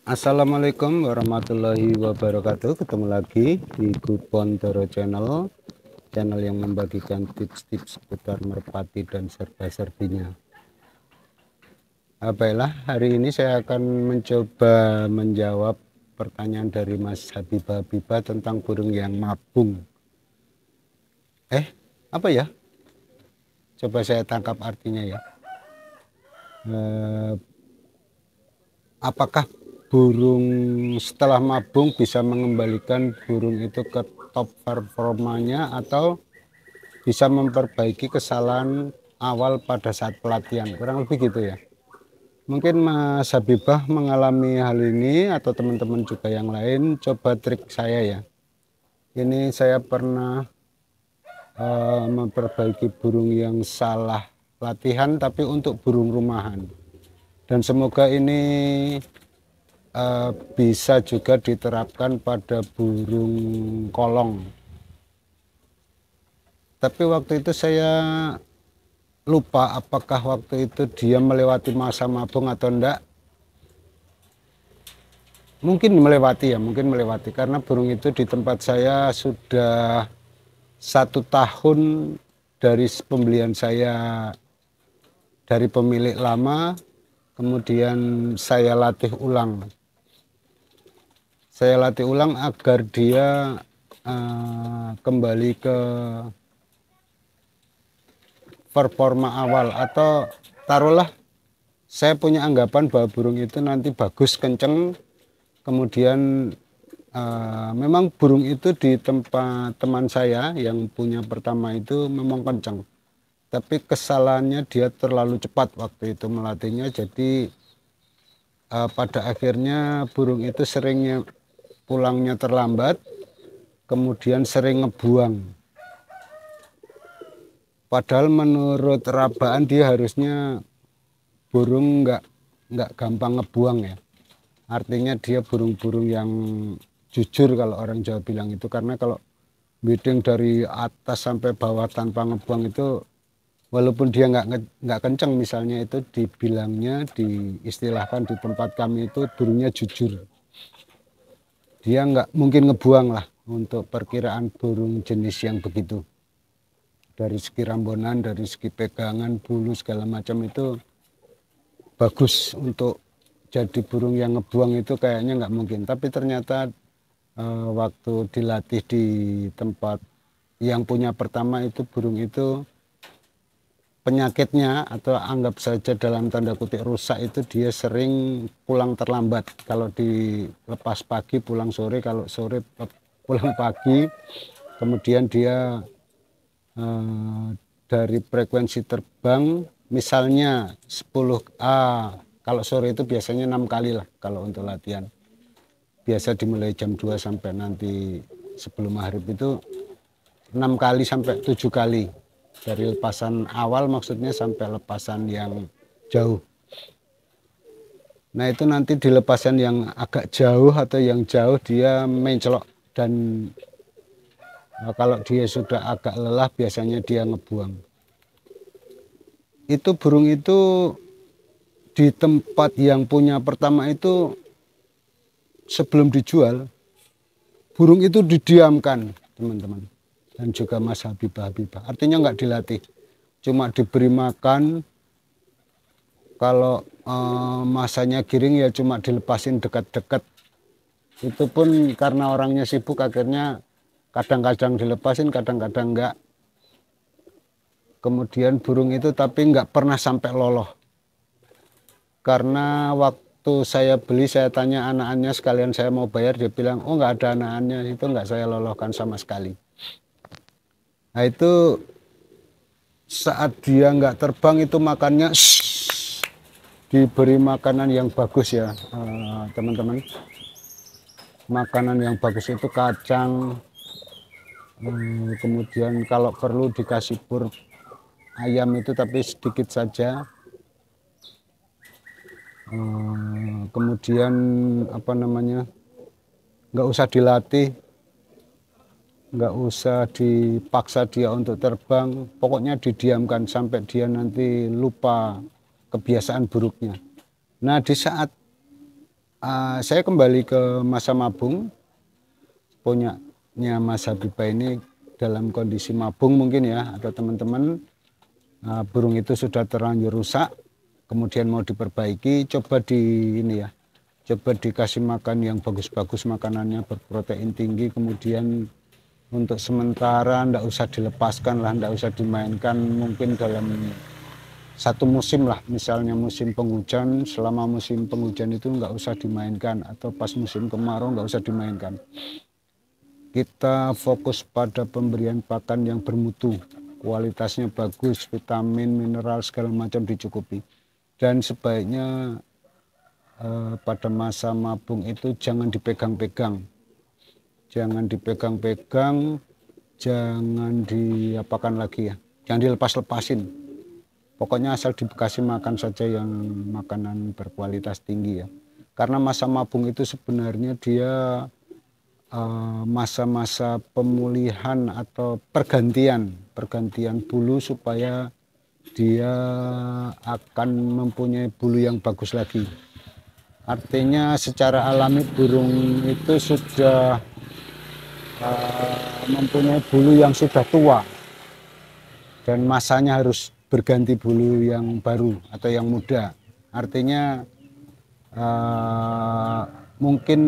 Assalamualaikum warahmatullahi wabarakatuh. Ketemu lagi di Kupon Channel, channel yang membagikan tips-tips seputar merpati dan serba-serbinya. Baiklah, hari ini saya akan mencoba menjawab pertanyaan dari Mas Habibah tentang burung yang mabung. Apa ya? Coba saya tangkap artinya ya. Apakah burung setelah mabung bisa mengembalikan burung itu ke top performanya atau bisa memperbaiki kesalahan awal pada saat pelatihan, kurang lebih gitu ya. Mungkin Mas Habibah mengalami hal ini atau teman-teman juga yang lain. Coba trik saya ya, ini saya pernah memperbaiki burung yang salah latihan tapi untuk burung rumahan, dan semoga ini bisa juga diterapkan pada burung kolong. Tapi waktu itu saya lupa apakah waktu itu dia melewati masa mabung atau enggak. Mungkin melewati ya, mungkin melewati, karena burung itu di tempat saya sudah 1 tahun dari pembelian saya dari pemilik lama. Kemudian saya latih ulang agar dia kembali ke performa awal, atau taruhlah saya punya anggapan bahwa burung itu nanti bagus, kenceng. Kemudian memang burung itu di tempat teman saya yang punya pertama itu memang kenceng, tapi kesalahannya dia terlalu cepat waktu itu melatihnya. Jadi pada akhirnya burung itu seringnya pulangnya terlambat, kemudian sering ngebuang. Padahal menurut rabaan dia harusnya burung nggak gampang ngebuang ya. Artinya dia burung-burung yang jujur kalau orang Jawa bilang itu, karena kalau bidding dari atas sampai bawah tanpa ngebuang itu, walaupun dia nggak kenceng misalnya, itu dibilangnya, diistilahkan di tempat kami itu burungnya jujur. Dia nggak mungkin ngebuang lah untuk perkiraan burung jenis yang begitu. Dari segi rambonan, dari segi pegangan, bulu segala macam itu bagus untuk jadi burung yang ngebuang, itu kayaknya nggak mungkin. Tapi ternyata waktu dilatih di tempat yang punya pertama itu, burung itu penyakitnya, atau anggap saja dalam tanda kutip rusak, itu dia sering pulang terlambat. Kalau dilepas pagi pulang sore, kalau sore pulang pagi. Kemudian dia dari frekuensi terbang misalnya 10A, kalau sore itu biasanya 6 kali lah kalau untuk latihan. Biasa dimulai jam 2 sampai nanti sebelum maghrib itu 6 kali sampai 7 kali. Dari lepasan awal maksudnya sampai lepasan yang jauh. Nah itu nanti di lepasan yang agak jauh atau yang jauh dia mencelok, dan kalau dia sudah agak lelah biasanya dia ngebuang. Itu burung itu di tempat yang punya pertama itu, sebelum dijual, burung itu didiamkan teman-teman, dan juga Mas Habibah. Artinya nggak dilatih, cuma diberi makan. Kalau masanya giring ya cuma dilepasin dekat-dekat. Itu pun karena orangnya sibuk, akhirnya kadang-kadang dilepasin, kadang-kadang enggak. Kemudian burung itu tapi nggak pernah sampai loloh. Karena waktu saya beli, saya tanya anak-anaknya sekalian saya mau bayar, dia bilang, oh nggak ada anak-anaknya, itu nggak saya lolohkan sama sekali. Nah itu saat dia nggak terbang itu makannya diberi makanan yang bagus ya teman-teman. Makanan yang bagus itu kacang, kemudian kalau perlu dikasih pur ayam itu tapi sedikit saja. Kemudian apa namanya, nggak usah dilatih, nggak usah dipaksa dia untuk terbang, pokoknya didiamkan sampai dia nanti lupa kebiasaan buruknya. Nah di saat Saya kembali ke masa mabung, punyanya Mas Habibah ini dalam kondisi mabung mungkin ya, atau teman-teman, burung itu sudah terlanjur rusak, kemudian mau diperbaiki, coba coba dikasih makan yang bagus-bagus, makanannya berprotein tinggi, kemudian untuk sementara ndak usah dilepaskan lah, ndak usah dimainkan, mungkin dalam satu musim lah, misalnya musim penghujan, selama musim penghujan itu nggak usah dimainkan, atau pas musim kemarau nggak usah dimainkan. Kita fokus pada pemberian pakan yang bermutu, kualitasnya bagus, vitamin, mineral segala macam dicukupi. Dan sebaiknya pada masa mabung itu jangan dipegang-pegang, jangan dipegang-pegang, jangan diapakan lagi ya, jangan dilepas-lepasin. Pokoknya asal dikasih makan saja yang makanan berkualitas tinggi ya. Karena masa mabung itu sebenarnya dia masa-masa pemulihan atau pergantian bulu supaya dia akan mempunyai bulu yang bagus lagi. Artinya secara alami burung itu sudah mempunyai bulu yang sudah tua dan masanya harus berganti bulu yang baru atau yang muda. Artinya mungkin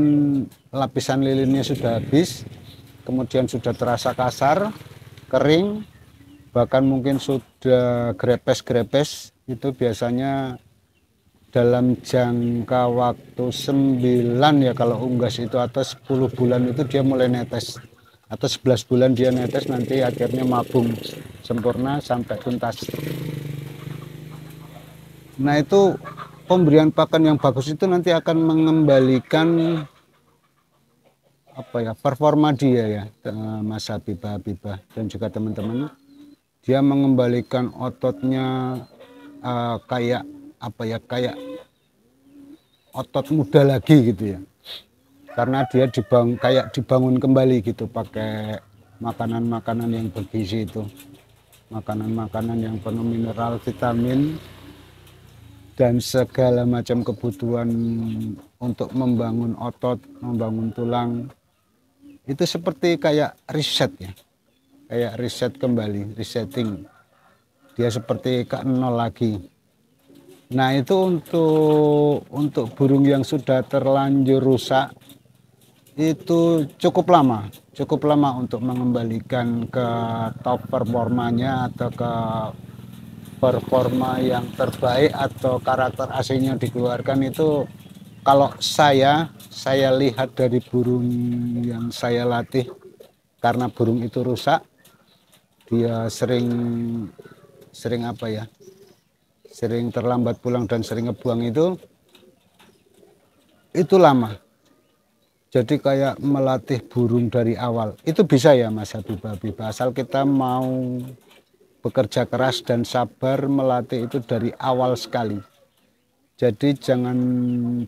lapisan lilinnya sudah habis, kemudian sudah terasa kasar, kering, bahkan mungkin sudah grepes-grepes. Itu biasanya dalam jangka waktu 9 ya kalau unggas itu, atau 10 bulan itu dia mulai netes, atau 11 bulan dia netes, nanti akhirnya mabung sempurna sampai tuntas. Nah itu pemberian pakan yang bagus itu nanti akan mengembalikan performa dia ya, Mas Habibah dan juga teman-teman. Dia mengembalikan ototnya kayak kayak otot muda lagi gitu ya. Karena dia dibangun kembali gitu pakai makanan-makanan yang bergizi itu. Makanan-makanan yang penuh mineral, vitamin, dan segala macam kebutuhan untuk membangun otot, membangun tulang. Itu seperti kayak riset ya. Kayak riset kembali, resetting. Dia seperti ke nol lagi. Nah, itu untuk burung yang sudah terlanjur rusak itu cukup lama untuk mengembalikan ke top performanya atau ke performa yang terbaik atau karakter aslinya dikeluarkan. Itu kalau saya lihat dari burung yang saya latih, karena burung itu rusak, dia sering sering terlambat pulang dan sering ngebuang, itu lama. Jadi kayak melatih burung dari awal itu bisa ya Mas Habibah, asal kita mau bekerja keras dan sabar melatih itu dari awal sekali. Jadi jangan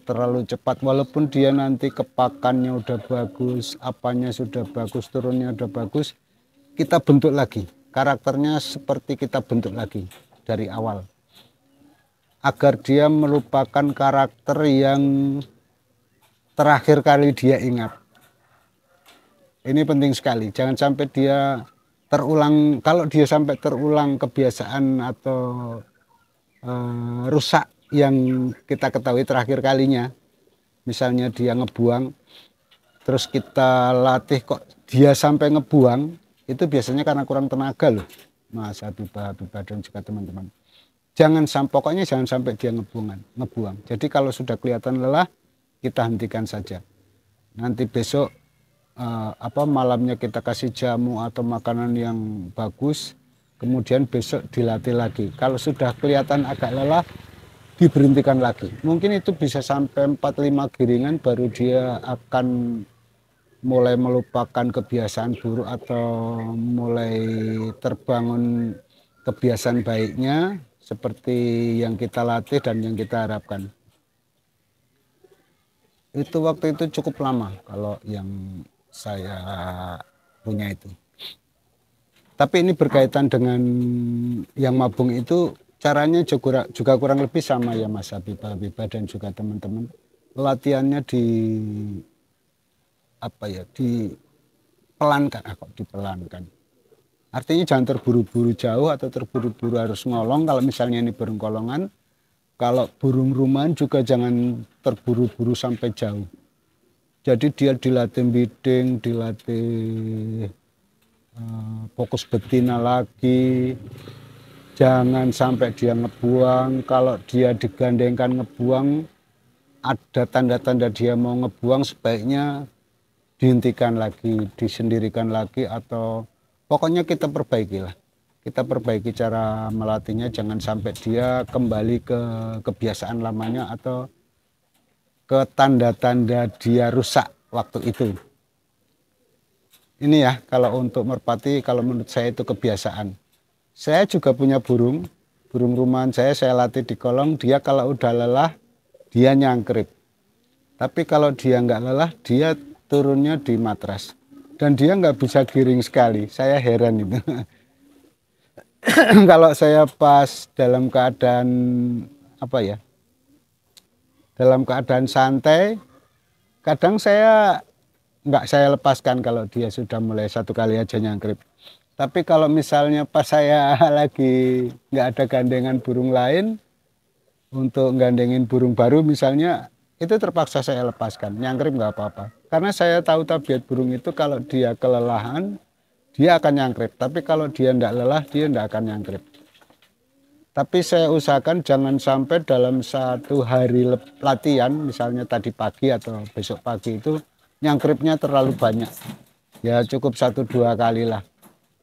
terlalu cepat, walaupun dia nanti kepakannya udah bagus, apanya sudah bagus, turunnya udah bagus, kita bentuk lagi karakternya, seperti kita bentuk lagi dari awal agar dia melupakan karakter yang terakhir kali dia ingat. Ini penting sekali, jangan sampai dia terulang. Kalau dia sampai terulang kebiasaan atau rusak yang kita ketahui terakhir kalinya, misalnya dia ngebuang, terus kita latih kok dia sampai ngebuang, itu biasanya karena kurang tenaga loh Mas Habibah dan juga teman-teman. Pokoknya jangan sampai dia ngebuang. Jadi kalau sudah kelihatan lelah, kita hentikan saja. Nanti besok malamnya kita kasih jamu atau makanan yang bagus, kemudian besok dilatih lagi. Kalau sudah kelihatan agak lelah, diberhentikan lagi. Mungkin itu bisa sampai 4-5 giringan baru dia akan mulai melupakan kebiasaan buruk atau mulai terbangun kebiasaan baiknya seperti yang kita latih dan yang kita harapkan. Itu waktu itu cukup lama kalau yang saya punya itu. Tapi ini berkaitan dengan yang mabung itu, caranya juga kurang lebih sama ya Mas Habibah dan juga teman-teman. latihannya dipelankan, dipelankan. Artinya jangan terburu-buru jauh atau terburu-buru harus ngolong kalau misalnya ini burung kolongan. Kalau burung rumahan juga jangan terburu-buru sampai jauh. Jadi dia dilatih bidding, dilatih fokus betina lagi. Jangan sampai dia ngebuang. Kalau dia digandengkan ngebuang, ada tanda-tanda dia mau ngebuang, sebaiknya dihentikan lagi, disendirikan lagi, atau pokoknya kita perbaikilah. Kita perbaiki cara melatihnya, jangan sampai dia kembali ke kebiasaan lamanya atau ke tanda-tanda dia rusak waktu itu. Ini ya, kalau untuk merpati, kalau menurut saya itu kebiasaan. Saya juga punya burung rumahan saya latih di kolong, dia kalau udah lelah, dia nyangkrip. Tapi kalau dia nggak lelah, dia turunnya di matras. Dan dia nggak bisa giring sekali, saya heran itu. Kalau saya pas dalam keadaan dalam keadaan santai, kadang saya nggak saya lepaskan kalau dia sudah mulai satu kali aja nyangkrip. Tapi kalau misalnya pas saya lagi nggak ada gandengan burung lain, untuk gandengin burung baru misalnya, itu terpaksa saya lepaskan, nyangkrip nggak apa-apa. Karena saya tahu tabiat burung itu kalau dia kelelahan, dia akan nyangkrip. Tapi kalau dia tidak lelah, dia tidak akan nyangkrip. Tapi saya usahakan jangan sampai dalam satu hari latihan, misalnya tadi pagi atau besok pagi itu, nyangkripnya terlalu banyak. Ya cukup 1-2 kali lah.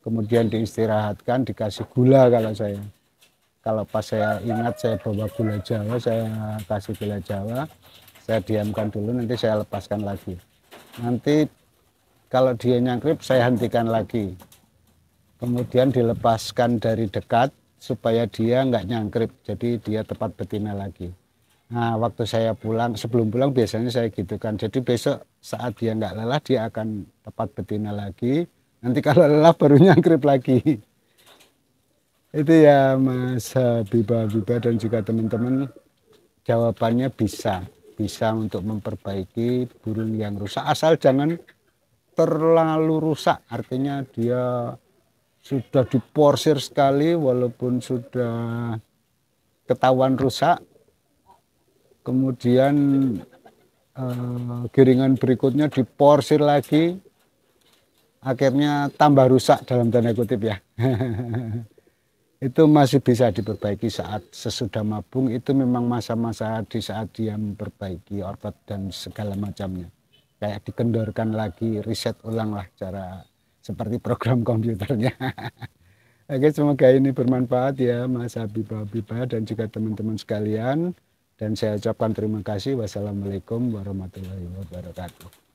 Kemudian diistirahatkan, dikasih gula kalau saya. Kalau pas saya ingat saya bawa gula Jawa, saya kasih gula Jawa, saya diamkan dulu, nanti saya lepaskan lagi. Nanti kalau dia nyangkrip, saya hentikan lagi. Kemudian dilepaskan dari dekat, supaya dia nggak nyangkrip, jadi dia tepat betina lagi. Nah, waktu saya pulang, sebelum pulang biasanya saya gitu kan. Jadi besok saat dia nggak lelah, dia akan tepat betina lagi. Nanti kalau lelah baru nyangkrip lagi. Itu ya Mas Biba dan juga teman-teman, jawabannya bisa untuk memperbaiki burung yang rusak, asal jangan terlalu rusak. Artinya dia sudah diporsir sekali, walaupun sudah ketahuan rusak, kemudian giringan berikutnya diporsir lagi, akhirnya tambah rusak dalam tanda kutip ya. Itu masih bisa diperbaiki saat sesudah mabung. Itu memang masa-masa di saat dia memperbaiki orbit dan segala macamnya, kayak dikendorkan lagi, riset ulang lah cara seperti program komputernya. Oke, semoga ini bermanfaat ya Mas Habibah dan juga teman-teman sekalian. Dan saya ucapkan terima kasih. Wassalamualaikum warahmatullahi wabarakatuh.